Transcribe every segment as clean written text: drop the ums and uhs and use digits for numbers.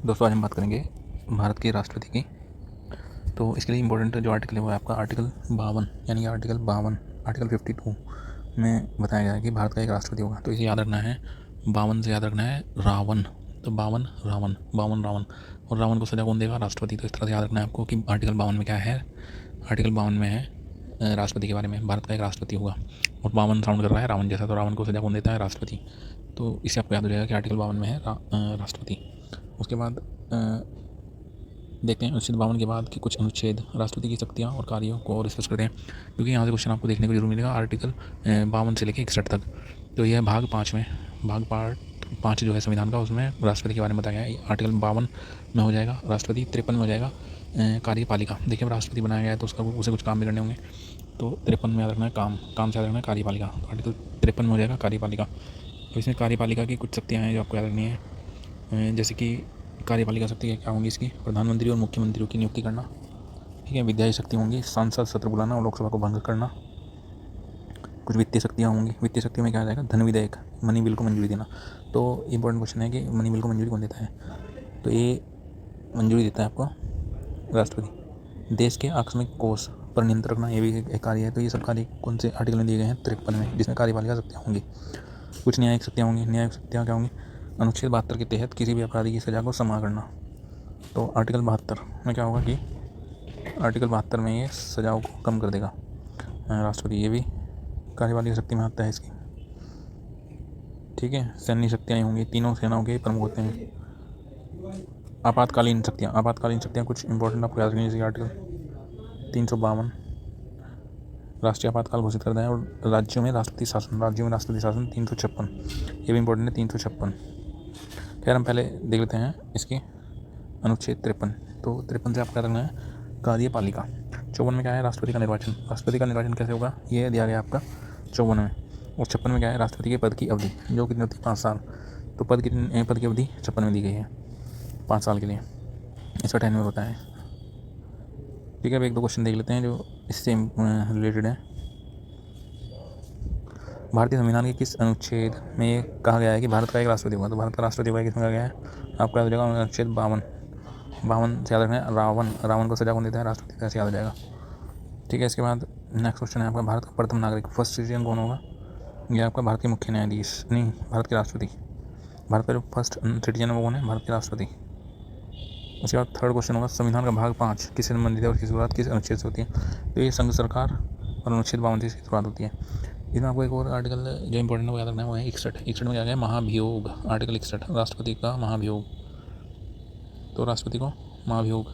दोस्तों आज हम बात करेंगे भारत के राष्ट्रपति की। तो इसके लिए इम्पोर्टेंट जो आर्टिकल है वो है आपका आर्टिकल 52 यानी आर्टिकल 52 में बताया गया है कि भारत का एक राष्ट्रपति होगा। तो इसे याद रखना है, 52 से याद रखना है रावण। तो 52 रावण और रावण को सजा कौन देगा? राष्ट्रपति। तो इस तरह से याद रखना है आपको कि आर्टिकल 52 में क्या है। आर्टिकल 52 में है राष्ट्रपति के बारे में, भारत का एक राष्ट्रपति होगा। और 52 साउंड कर रहा है रावण जैसा, तो रावण को सजा कौन देता है? राष्ट्रपति। तो इससे आपको याद हो जाएगा कि आर्टिकल 52 में है राष्ट्रपति। उसके बाद देखते हैं अनुच्छेद 52 के बाद कि कुछ अनुच्छेद राष्ट्रपति की शक्तियाँ और कार्यों को डिस्कस करते हैं, क्योंकि यहाँ से क्वेश्चन आपको देखने को जरूर मिलेगा आर्टिकल 52 से लेकर 61 तक। तो यह भाग 5 में, पार्ट 5 जो है संविधान का, उसमें राष्ट्रपति के बारे में बताया गया है। आर्टिकल 52 में हो जाएगा राष्ट्रपति, 53 में हो जाएगा कार्यपालिका। देखिए राष्ट्रपति बनाया गया है तो उसे कुछ काम भी करने होंगे, तो 53 में याद रखना है काम से याद रखना है कार्यपालिका। तो आर्टिकल 53 में हो जाएगा कार्यपालिका। तो इसमें कार्यपालिका की कुछ शक्तियाँ हैं जो आपको याद रखनी है, जैसे कि कार्यपालिका शक्ति क्या होंगी इसकी? प्रधानमंत्री और मुख्यमंत्रियों की नियुक्ति करना, ठीक है। विधायी शक्ति होंगी, सांसद सत्र बुलाना और लोकसभा को भंग करना। कुछ वित्तीय शक्तियाँ होंगी, वित्तीय शक्तियों में क्या आ जाएगा? धन विधेयक, मनी बिल को मंजूरी देना। तो इंपॉर्टेंट क्वेश्चन है कि मनी बिल को मंजूरी कौन देता है? तो ये मंजूरी देता है आपको राष्ट्रपति। देश के आकस्मिक कोष पर नियंत्रण रखना, ये भी एक कार्य है। तो ये सब कार्य कौन से आर्टिकल में दिए गए हैं? 53 में, जिसमें कार्यपालिका शक्तियाँ होंगी। कुछ न्यायिक शक्तियाँ होंगी, न्यायिक शक्तियाँ क्या होंगी? अनुच्छेद 72 के तहत किसी भी अपराधी की सजा को समाप्त करना। तो आर्टिकल 72 में क्या होगा कि आर्टिकल 72 में ये सजाओं को कम कर देगा राष्ट्रपति। ये भी कार्यपालिका शक्ति में आता है इसकी, ठीक है। सैन्य शक्तियाँ होंगी, तीनों सेनाओं के प्रमुख होते हैं। आपातकालीन शक्तियाँ कुछ इंपॉर्टेंट आपको याद रखनी है, जैसे आर्टिकल 352 राष्ट्रीय आपातकाल घोषित करता है। और राज्यों में राष्ट्रपति शासन 356, ये भी इंपॉर्टेंट है 356। खैर हम पहले देख लेते हैं इसकी अनुच्छेद 53। तो 53 से आपको याद रखना है कार्यपालिका। 54 में क्या है? राष्ट्रपति का निर्वाचन कैसे होगा? ये दिया गया आपका 54 में। और 56 में क्या है? राष्ट्रपति के पद की अवधि, जो कितनी होती है? 5 साल। तो पद की अवधि 56 में दी गई है 5 साल के लिए। इसका 10 में होता है, ठीक है। अब एक दो क्वेश्चन देख लेते हैं जो इससे रिलेटेड है। भारतीय संविधान के किस अनुच्छेद में ये कहा गया है कि भारत का एक राष्ट्रपति होगा? तो भारत का राष्ट्रपति होगा किसमें कहा गया है? आपको याद हो जाएगा अनुच्छेद 52 से याद रखना है रावण को सजा कौन देता है? राष्ट्रपति, कैसे याद हो जाएगा, ठीक है। इसके बाद नेक्स्ट क्वेश्चन है आपका, भारत का प्रथम नागरिक, फर्स्ट सिटीजन कौन होगा? ये आपका भारत के मुख्य न्यायाधीश, नहीं, भारत के राष्ट्रपति। भारत का जो फर्स्ट सिटीजन है वो कौन है? भारत के राष्ट्रपति। उसके बाद थर्ड क्वेश्चन होगा, संविधान का भाग 5 किससे संबंधित है और इसकी शुरुआत किस अनुच्छेद से होती है? तो ये संघ सरकार और अनुच्छेद 52 से इसकी शुरुआत होती है। इसमें आपको एक और आर्टिकल जो इंपॉर्टेंट है वो याद रखना है, वो है 61 में क्या गया? महाभियोग। आर्टिकल 61 राष्ट्रपति का महाभियोग। तो राष्ट्रपति को महाभियोग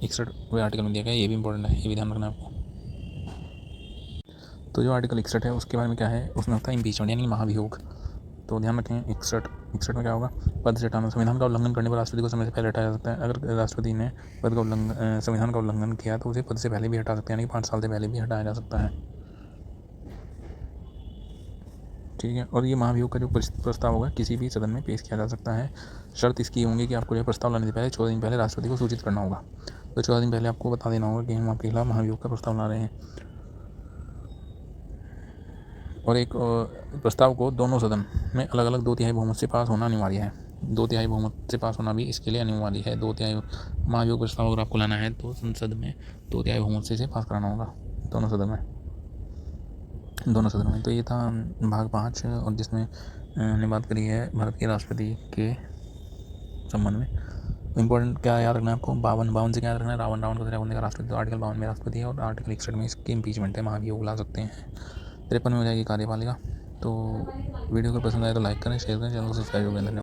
61वें आर्टिकल में दिया गया है, ये भी इंपॉर्टेंट है, ये भी ध्यान रखना है आपको। तो जो आर्टिकल 61 है उसके बारे में क्या है? उसमें होता है इम्पीचमेंट यानी महाभियोग। तो ध्यान रखें 61 में क्या होगा? पद से हटाना। संविधान का उल्लंघन करने पर राष्ट्रपति को समय से पहले हटाया जा सकता है। अगर राष्ट्रपति ने संविधान का उल्लंघन किया तो उसे पद से पहले भी हटा सकते हैं, यानी 5 साल से पहले भी हटाया जा सकता है, ठीक है। और ये महाभियोग का जो प्रस्ताव होगा किसी भी सदन में पेश किया जा सकता है। शर्त इसकी होंगी कि आपको यह प्रस्ताव लाने से पहले 14 दिन पहले राष्ट्रपति को सूचित करना होगा। तो 14 दिन पहले आपको बता देना होगा कि हम आपके खिलाफ महाभियोग का प्रस्ताव ला रहे हैं। और एक प्रस्ताव को दोनों सदन में अलग अलग 2/3 बहुमत से पास होना अनिवार्य है। 2/3 बहुमत से पास होना भी इसके लिए अनिवार्य है। 2/3 महाभियोग प्रस्ताव अगर आपको लाना है तो संसद में 2/3 बहुमत से पास कराना होगा दोनों सदन में। तो ये था भाग 5, और जिसमें हमने बात करी है भारत के राष्ट्रपति के संबंध में। इंपॉर्टेंट क्या याद रखना है आपको? 52 से क्या याद रखना है? रावण को सजा का राष्ट्रपति। तो आर्टिकल 52 में राष्ट्रपति है और आर्टिकल 61 में इसकी इम्पीचमेंट है, महाभियोग ला सकते हैं। 53 में हो जाएगी कार्यपालिका। तो वीडियो को पसंद आए तो लाइक करें, शेयर करें, चैनल को सब्सक्राइब करें। धन्यवाद।